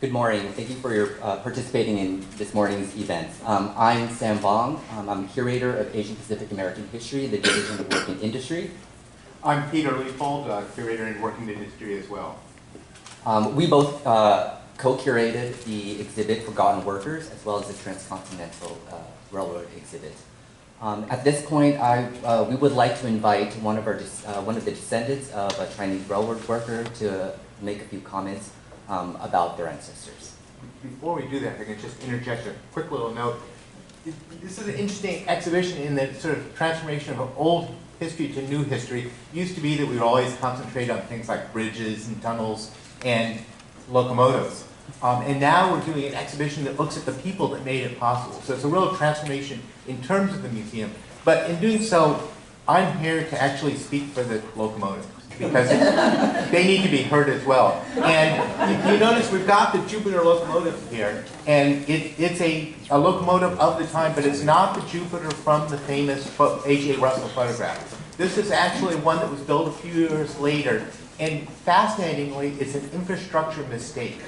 Good morning. Thank you for your participating in this morning's event. I'm Sam Bong. I'm curator of Asian Pacific American History, the Division of Working Industry. I'm Peter Leopold, curator in Working Industry as well. We both co-curated the exhibit Forgotten Workers as well as the Transcontinental Railroad exhibit. At this point, we would like to invite one of the descendants of a Chinese railroad worker to make a few comments about their ancestors. Before we do that, if I can just interject a quick little note. This is an interesting exhibition in the sort of transformation of old history to new history. It used to be that we would always concentrate on things like bridges and tunnels and locomotives. And now we're doing an exhibition that looks at the people that made it possible. So it's a real transformation in terms of the museum. But in doing so, I'm here to actually speak for the locomotives, because they need to be heard as well. And you notice we've got the Jupiter locomotive here, and it's a locomotive of the time, but it's not the Jupiter from the famous H.A. Russell photograph. This is actually one that was built a few years later, and fascinatingly, it's an infrastructure mistake.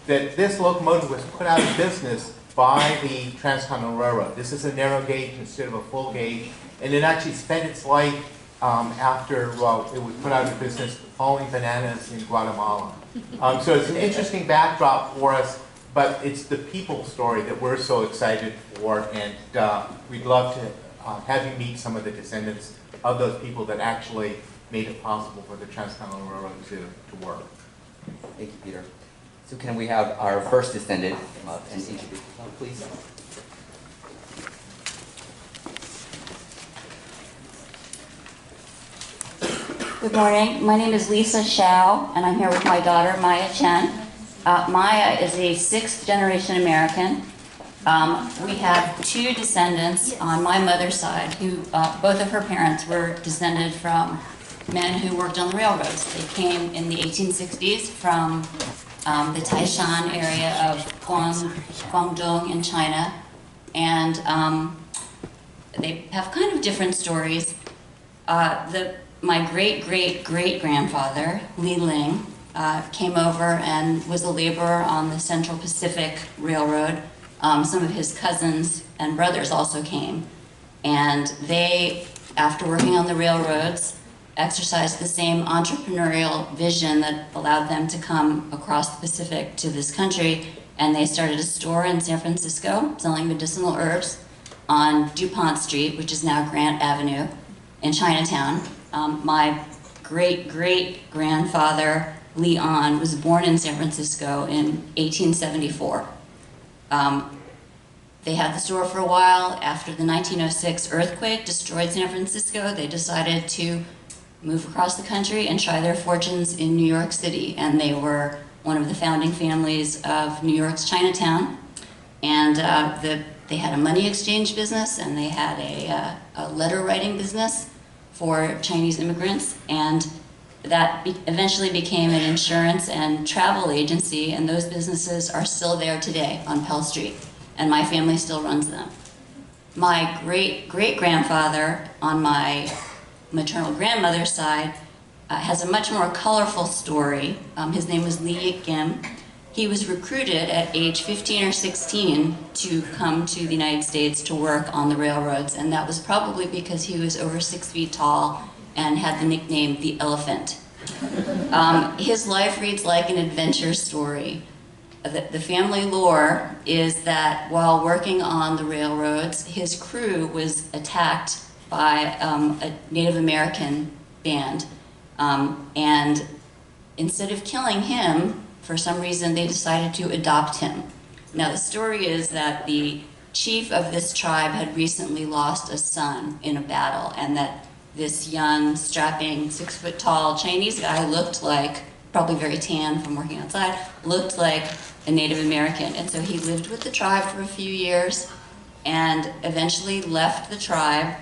That this locomotive was put out of business by the Transcontinental Railroad. This is a narrow gauge instead of a full gauge, and it actually spent its life after it was put out of business hauling bananas in Guatemala. So it's an interesting backdrop for us, but it's the people story that we're so excited for, and we'd love to have you meet some of the descendants of those people that actually made it possible for the Transcontinental Railroad to work. Thank you, Peter. So can we have our first descendant come up and introduce himself, please? Good morning. My name is Lisa Shao, and I'm here with my daughter, Maya Chen. Maya is a sixth-generation American. We have two descendants on my mother's side, who both of her parents were descended from men who worked on the railroads. They came in the 1860s from the Taishan area of Guangdong in China, and they have kind of different stories. My great-great-great-grandfather, Li Ling, came over and was a laborer on the Central Pacific Railroad. Some of his cousins and brothers also came, and they, after working on the railroads, exercised the same entrepreneurial vision that allowed them to come across the Pacific to this country, and they started a store in San Francisco selling medicinal herbs on DuPont Street, which is now Grant Avenue, in Chinatown. My great-great-grandfather, Leon, was born in San Francisco in 1874. They had the store for a while. After the 1906 earthquake destroyed San Francisco, they decided to move across the country and try their fortunes in New York City. And they were one of the founding families of New York's Chinatown. And they had a money exchange business, and they had a letter writing business for Chinese immigrants, and that eventually became an insurance and travel agency, and those businesses are still there today on Pell Street, and my family still runs them. My great-great-grandfather on my maternal grandmother's side has a much more colorful story. His name was Li Kim. He was recruited at age 15 or 16 to come to the United States to work on the railroads, and that was probably because he was over 6 feet tall and had the nickname the Elephant. His life reads like an adventure story. The family lore is that while working on the railroads, his crew was attacked by a Native American band, and instead of killing him, for some reason, they decided to adopt him. Now, the story is that the chief of this tribe had recently lost a son in a battle, and that this young, strapping, 6-foot-tall Chinese guy looked like, probably very tan from working outside, looked like a Native American. And so he lived with the tribe for a few years and eventually left the tribe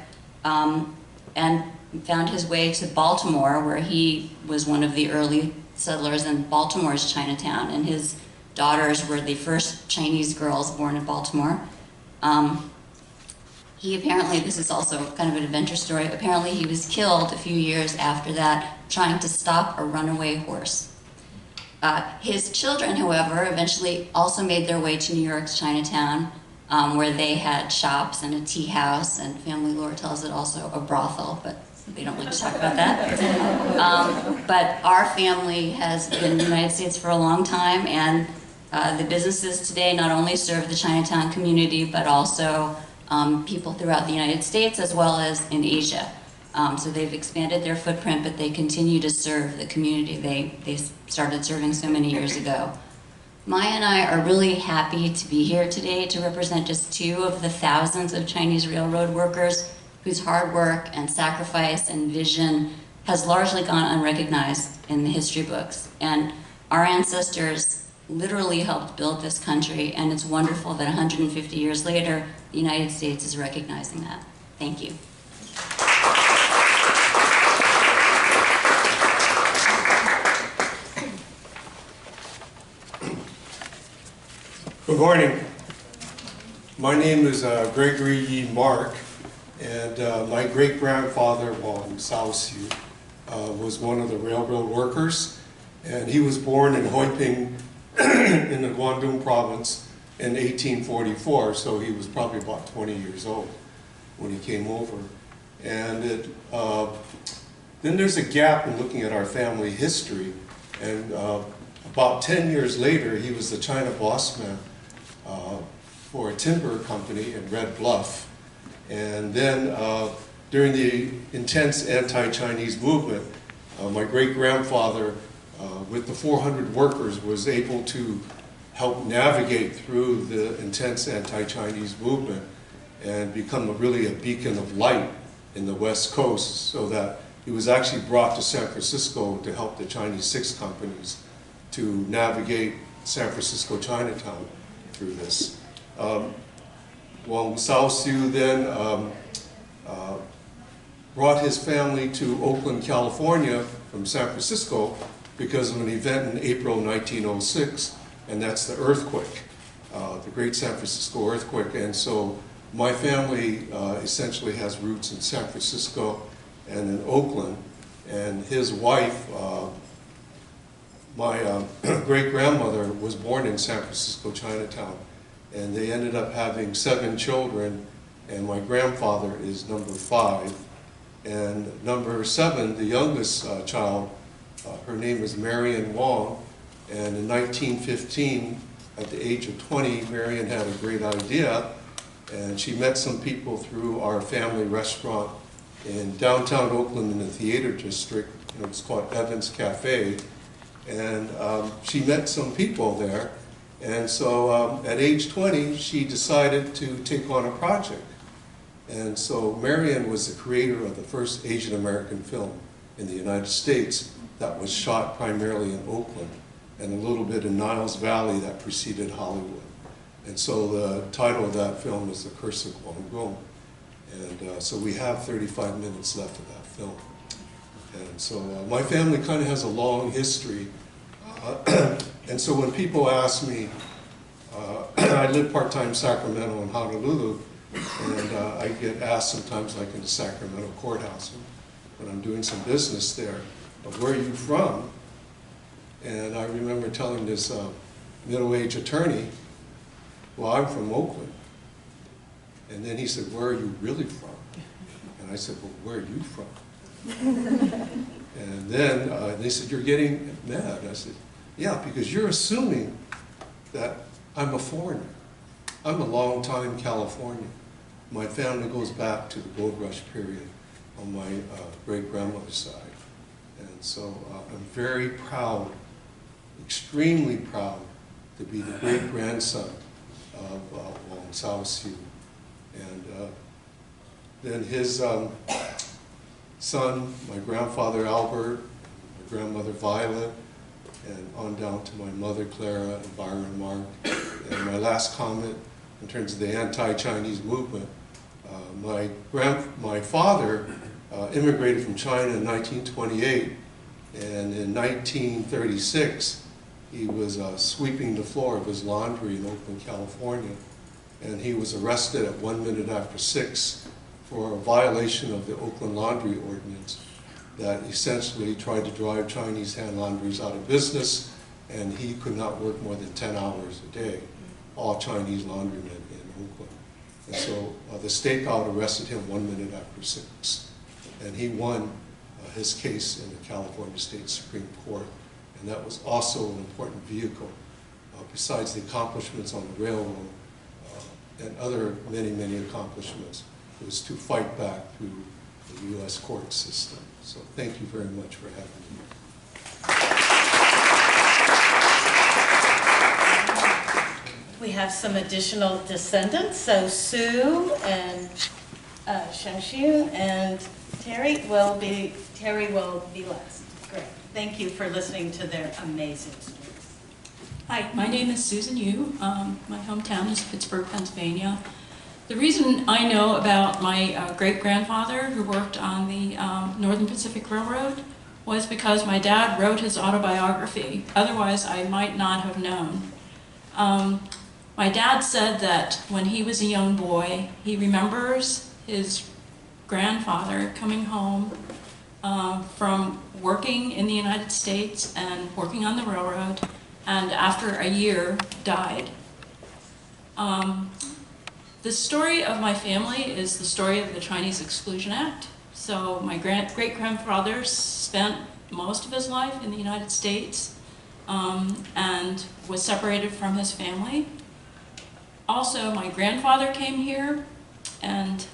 and found his way to Baltimore, where he was one of the early settlers in Baltimore's Chinatown, and his daughters were the first Chinese girls born in Baltimore. He apparently, this is also kind of an adventure story, apparently he was killed a few years after that trying to stop a runaway horse. His children, however, eventually also made their way to New York's Chinatown, where they had shops and a tea house, and family lore tells it also a brothel, but they don't like to talk about that. But our family has been in the United States for a long time, and the businesses today not only serve the Chinatown community, but also people throughout the United States as well as in Asia. So they've expanded their footprint, but they continue to serve the community they started serving so many years ago. Maya and I are really happy to be here today to represent just 2 of the thousands of Chinese railroad workers whose hard work and sacrifice and vision has largely gone unrecognized in the history books. And our ancestors literally helped build this country, and it's wonderful that 150 years later, the United States is recognizing that. Thank you. Good morning. My name is Gregory Yi Mark, and my great-grandfather, Wang Shaoxiu, was one of the railroad workers, and he was born in Huiping in the Guangdong province in 1844, so he was probably about 20 years old when he came over. And then there's a gap in looking at our family history, and about 10 years later, he was the China boss man for a timber company in Red Bluff. And then during the intense anti-Chinese movement, my great-grandfather, with the 400 workers, was able to help navigate through the intense anti-Chinese movement and become really a beacon of light in the West Coast, so that he was actually brought to San Francisco to help the Chinese 6 companies to navigate San Francisco Chinatown through this. Wang Shaoxiu then brought his family to Oakland, California from San Francisco because of an event in April 1906, and that's the earthquake, the Great San Francisco earthquake. And so my family essentially has roots in San Francisco and in Oakland, and his wife, my great-grandmother, was born in San Francisco Chinatown, and they ended up having 7 children, and my grandfather is number 5. And number 7, the youngest child, her name is Marion Wong, and in 1915, at the age of 20, Marion had a great idea, and she met some people through our family restaurant in downtown Oakland in the theater district. It's called Evans Cafe, and she met some people there. And so at age 20, she decided to take on a project. And so Marion was the creator of the first Asian American film in the United States that was shot primarily in Oakland and a little bit in Niles Valley that preceded Hollywood. And so the title of that film is The Curse of Guangdong. And so we have 35 minutes left of that film. And so my family kind of has a long history. And so when people ask me, I live part-time in Sacramento and Honolulu, and I get asked sometimes, like in the Sacramento courthouse, when I'm doing some business there, where are you from? And I remember telling this middle-aged attorney, well, I'm from Oakland. And then he said, where are you really from? And I said, well, where are you from? And then they said, you're getting mad. I said, yeah, because you're assuming that I'm a foreigner. I'm a long-time Californian. My family goes back to the gold rush period on my great-grandmother's side. And so I'm very proud, extremely proud, to be the great-grandson of Wang Shaoxiu. And then his son, my grandfather Albert, my grandmother Violet, and on down to my mother Clara and Byron Mark. And my last comment in terms of the anti-Chinese movement, my father immigrated from China in 1928, and in 1936 he was sweeping the floor of his laundry in Oakland, California, and he was arrested at 6:01 for a violation of the Oakland Laundry Ordinance that essentially tried to drive Chinese hand laundries out of business and he could not work more than 10 hours a day, all Chinese laundrymen in Oakland. And so the stakeout arrested him 1 minute after 6, and he won his case in the California State Supreme Court, and that was also an important vehicle, besides the accomplishments on the railroad and other many, many accomplishments, was to fight back through the U.S. court system. So thank you very much for having me. We have some additional descendants, so Sue and Shanshu and Terry will be last. Great. Thank you for listening to their amazing stories. Hi, my name is Susan Yu. My hometown is Pittsburgh, Pennsylvania. The reason I know about my great-grandfather who worked on the Northern Pacific Railroad was because my dad wrote his autobiography. Otherwise, I might not have known. My dad said that when he was a young boy, he remembers his grandfather coming home from working in the United States and working on the railroad, and after a year died. The story of my family is the story of the Chinese Exclusion Act. So my great-grandfather spent most of his life in the United States and was separated from his family. Also, my grandfather came here, and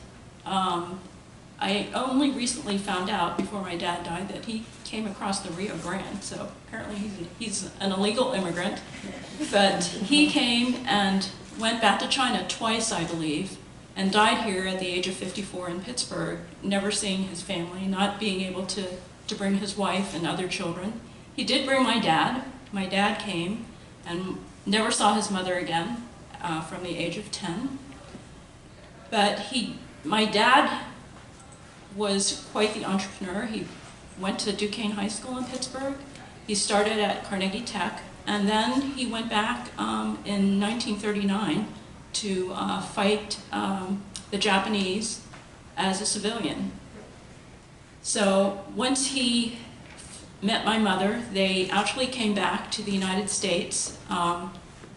I only recently found out before my dad died that he came across the Rio Grande, so apparently he's an illegal immigrant. But he came and went back to China twice, I believe, and died here at the age of 54 in Pittsburgh, never seeing his family, not being able to bring his wife and other children. He did bring my dad. My dad came and never saw his mother again from the age of 10. But my dad was quite the entrepreneur. He went to Duquesne High School in Pittsburgh. He started at Carnegie Tech, and then he went back in 1939 to fight the Japanese as a civilian. So once he met my mother, they actually came back to the United States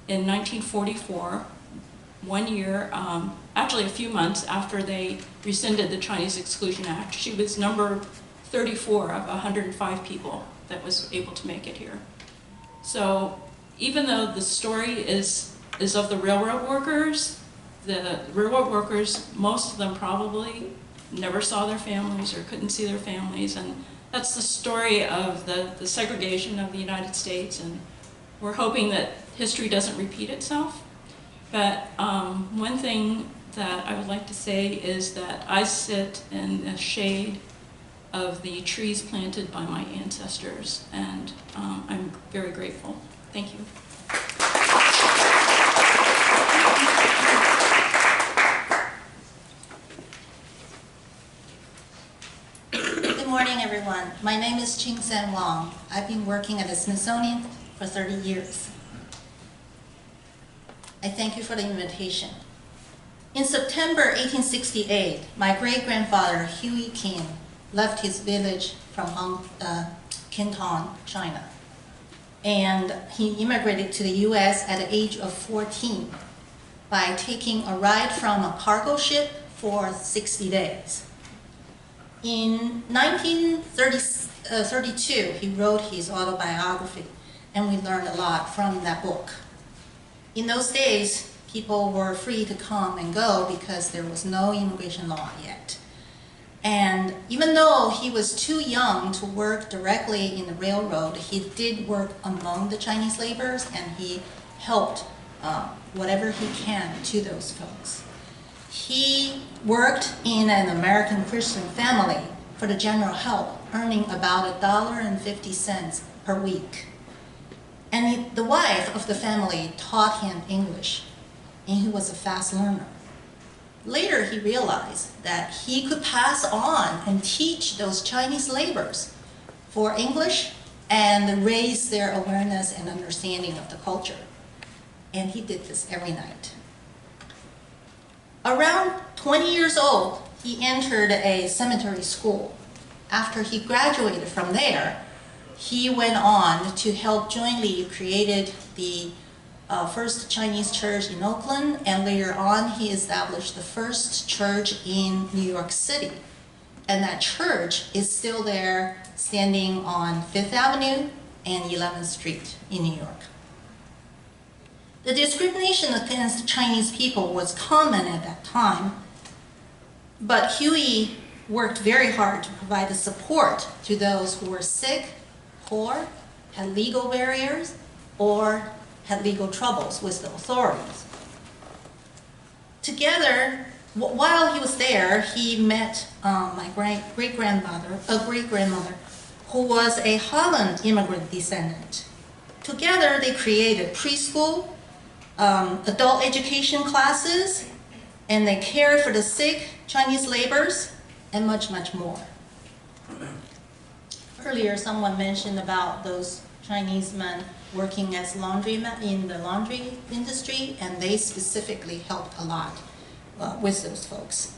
in 1944, 1 year, actually a few months after they rescinded the Chinese Exclusion Act. She was number 34 of 105 people that was able to make it here. So even though the story is of the railroad workers, most of them probably never saw their families or couldn't see their families, and that's the story of the segregation of the United States, and we're hoping that history doesn't repeat itself. But one thing that I would like to say is that I sit in the shade of the trees planted by my ancestors, and I'm very grateful. Thank you. Good morning, everyone. My name is Ching San Wang. I've been working at the Smithsonian for 30 years. I thank you for the invitation. In September 1868, my great-grandfather, Huey King, left his village from Canton, China. And he immigrated to the US at the age of 14 by taking a ride from a cargo ship for 60 days. In 1932, he wrote his autobiography, and we learned a lot from that book. In those days, people were free to come and go because there was no immigration law yet. And even though he was too young to work directly in the railroad, he did work among the Chinese laborers, and he helped whatever he can to those folks. He worked in an American Christian family for the general help, earning about $1.50 per week. And the wife of the family taught him English, and he was a fast learner. Later, he realized that he could pass on and teach those Chinese laborers for English and raise their awareness and understanding of the culture. And he did this every night. Around 20 years old, he entered a cemetery school. After he graduated from there, he went on to help jointly created the first Chinese church in Oakland, and later on he established the first church in New York City. And that church is still there, standing on 5th Avenue and 11th Street in New York. The discrimination against Chinese people was common at that time, but Huey worked very hard to provide the support to those who were sick, poor, had legal barriers, or had legal troubles with the authorities. Together, while he was there, he met my great-grandmother, who was a Holland immigrant descendant. Together, they created preschool, adult education classes, and they cared for the sick, Chinese laborers, and much, much more. Earlier, someone mentioned about those Chinese men working as laundrymen in the laundry industry, and they specifically helped a lot with those folks.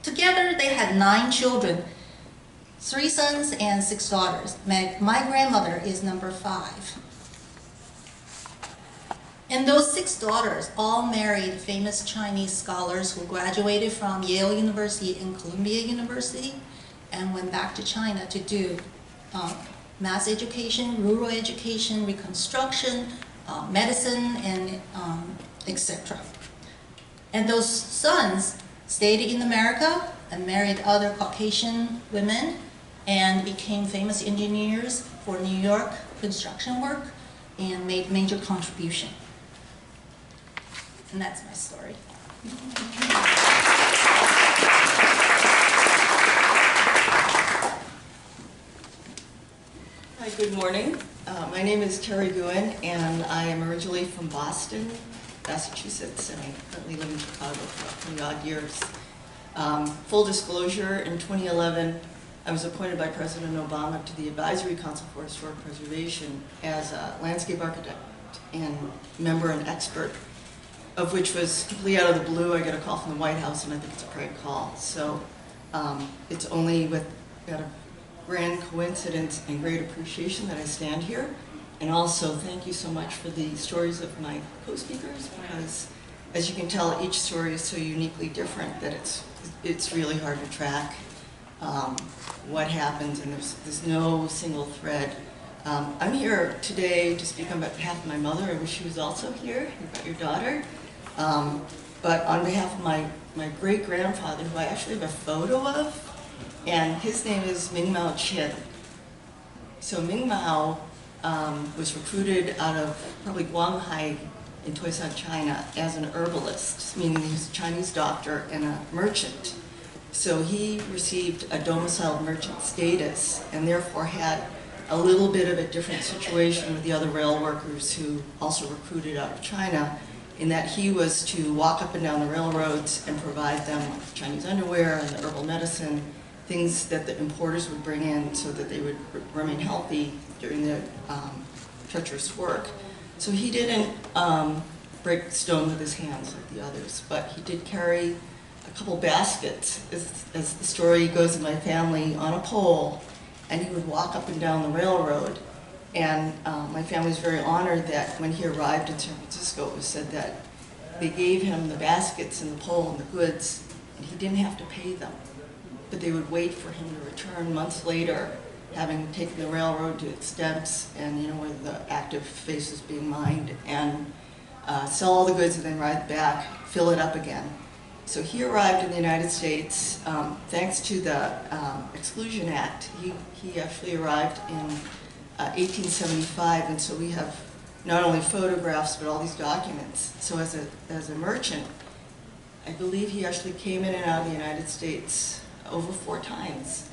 Together, they had 9 children, 3 sons and 6 daughters. My grandmother is number 5. And those 6 daughters all married famous Chinese scholars who graduated from Yale University and Columbia University and went back to China to do mass education, rural education, reconstruction, medicine, and etc. And those sons stayed in America and married other Caucasian women and became famous engineers for New York construction work and made major contribution. And that's my story. Hi, good morning. My name is Terry Guin, and I am originally from Boston, Massachusetts, and I currently live in Chicago for 20 odd years. Full disclosure, in 2011, I was appointed by President Obama to the Advisory Council for Historic Preservation as a landscape architect and member and expert, of which was completely out of the blue. I got a call from the White House, and I think it's a prank call. So it's only with out of grand coincidence and great appreciation that I stand here. And also, thank you so much for the stories of my co-speakers, because as you can tell, each story is so uniquely different that it's really hard to track what happens, and there's no single thread. I'm here today to speak on behalf of my mother. I wish she was also here, about your daughter. But on behalf of my great-grandfather, who I actually have a photo of, and his name is Ming Mao Chin. So Ming Mao was recruited out of probably Guanghai in Toisan, China, as an herbalist, meaning he was a Chinese doctor and a merchant. So he received a domiciled merchant status and therefore had a little bit of a different situation with the other rail workers who also recruited out of China, in that he was to walk up and down the railroads and provide them Chinese underwear and the herbal medicine, things that the importers would bring in so that they would remain healthy during the treacherous work. So he didn't break stone with his hands like the others, but he did carry a couple baskets, as the story goes in my family, on a pole, and he would walk up and down the railroad. And my family was very honored that when he arrived in San Francisco, it was said that they gave him the baskets and the pole and the goods, and he didn't have to pay them. But they would wait for him to return months later, having taken the railroad to its depths and, where the active face was being mined, and sell all the goods and then ride back, fill it up again. So he arrived in the United States, thanks to the Exclusion Act. He actually arrived in 1875, and so we have not only photographs but all these documents. So as a merchant, I believe he actually came in and out of the United States over 4 times.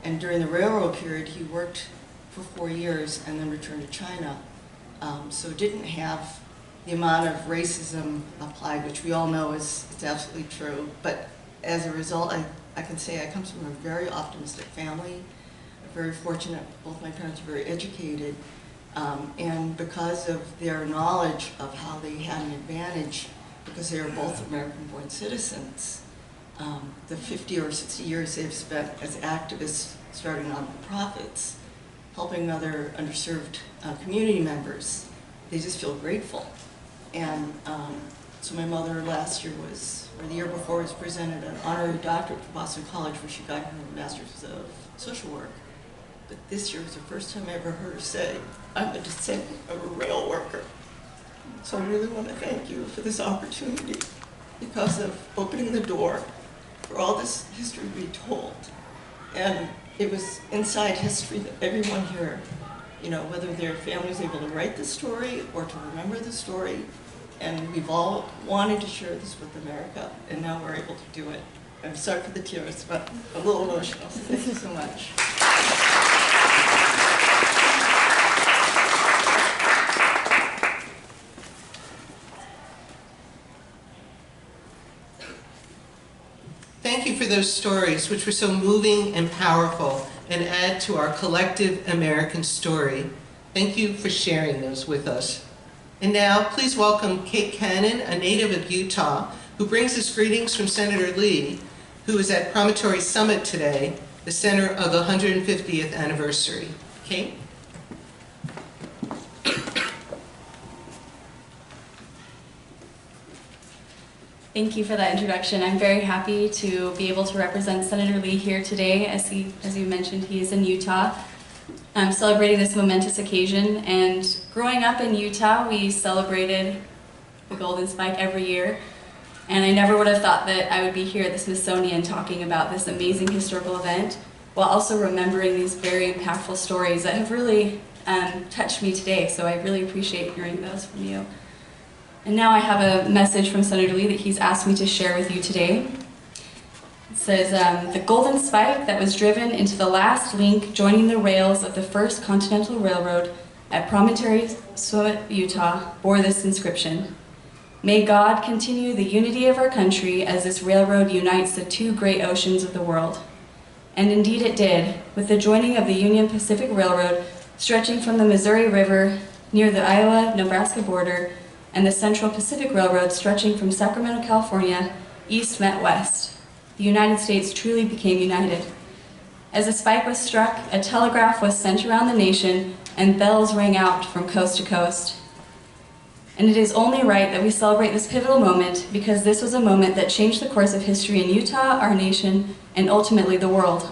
And during the railroad period, he worked for 4 years and then returned to China. So didn't have the amount of racism applied, which we all know is absolutely true. But as a result, I can say I come from a very optimistic family. Very fortunate. Both my parents were very educated, and because of their knowledge of how they had an advantage, because they were both American-born citizens, the 50 or 60 years they've spent as activists starting nonprofits helping other underserved community members, they just feel grateful. And so my mother last year or the year before, was presented an honorary doctorate from Boston College, where she got her master's of social work. But this year was the first time I ever heard her say, I'm a descendant of a rail worker. So I really want to thank you for this opportunity, because of opening the door for all this history to be told. And it was inside history that everyone here, you know, whether their family was able to write the story or to remember the story, and we've all wanted to share this with America, and now we're able to do it. I'm sorry for the tears, but I'm a little emotional, so thank you so much. Thank you for those stories, which were so moving and powerful and add to our collective American story. Thank you for sharing those with us. And now, please welcome Kate Cannon, a native of Utah, who brings us greetings from Senator Lee, who is at Promontory Summit today, the center of the 150th anniversary. Kate? Thank you for that introduction. I'm very happy to be able to represent Senator Lee here today. As you mentioned, he is in Utah. I'm celebrating this momentous occasion, and growing up in Utah, we celebrated the Golden Spike every year, and I never would have thought that I would be here at the Smithsonian talking about this amazing historical event, while also remembering these very impactful stories that have really touched me today, so I really appreciate hearing those from you. And now I have a message from Senator Lee that he's asked me to share with you today. It says, the Golden Spike that was driven into the last link joining the rails of the first Continental Railroad at Promontory Summit, Utah, bore this inscription: May God continue the unity of our country as this railroad unites the two great oceans of the world. And indeed it did, with the joining of the Union Pacific Railroad stretching from the Missouri River near the Iowa-Nebraska border, and the Central Pacific Railroad stretching from Sacramento, California, east met west. The United States truly became united. As the spike was struck, a telegraph was sent around the nation, and bells rang out from coast to coast. And it is only right that we celebrate this pivotal moment, because this was a moment that changed the course of history in Utah, our nation, and ultimately the world.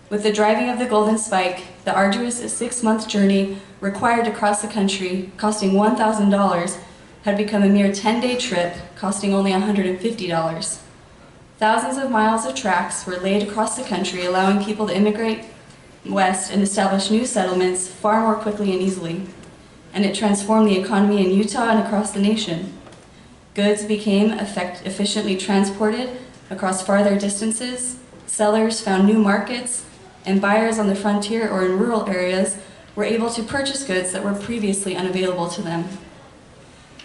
With the driving of the Golden Spike, the arduous 6-month journey required to cross the country, costing $1,000, had become a mere 10-day trip, costing only $150. Thousands of miles of tracks were laid across the country, allowing people to immigrate west and establish new settlements far more quickly and easily. And it transformed the economy in Utah and across the nation. Goods became efficiently transported across farther distances, sellers found new markets, and buyers on the frontier or in rural areas were able to purchase goods that were previously unavailable to them.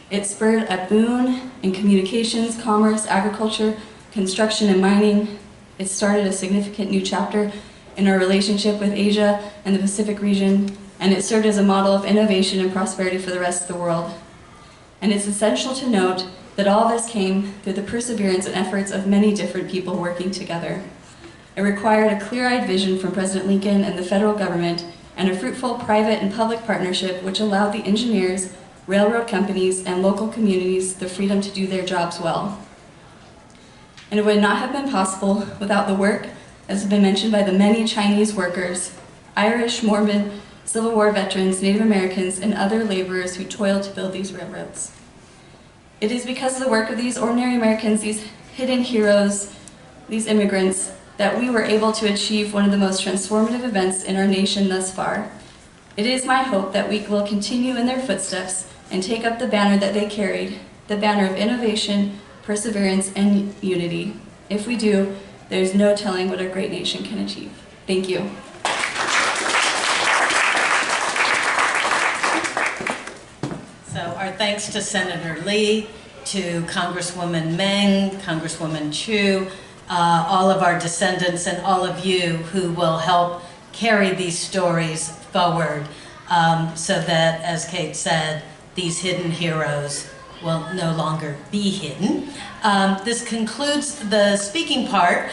It spurred a boom in communications, commerce, agriculture, construction, and mining. It started a significant new chapter in our relationship with Asia and the Pacific region, and it served as a model of innovation and prosperity for the rest of the world. And it's essential to note that all this came through the perseverance and efforts of many different people working together. It required a clear-eyed vision from President Lincoln and the federal government, and a fruitful private and public partnership which allowed the engineers, railroad companies, and local communities the freedom to do their jobs well. And it would not have been possible without the work, as has been mentioned, by the many Chinese workers, Irish, Mormon, Civil War veterans, Native Americans, and other laborers who toiled to build these railroads. It is because of the work of these ordinary Americans, these hidden heroes, these immigrants, that we were able to achieve one of the most transformative events in our nation thus far. It is my hope that we will continue in their footsteps and take up the banner that they carried, the banner of innovation, perseverance, and unity. If we do, there's no telling what our great nation can achieve. Thank you. So our thanks to Senator Lee, to Congresswoman Meng, Congresswoman Chu, all of our descendants, and all of you who will help carry these stories forward so that, as Kate said, these hidden heroes will no longer be hidden. This concludes the speaking part.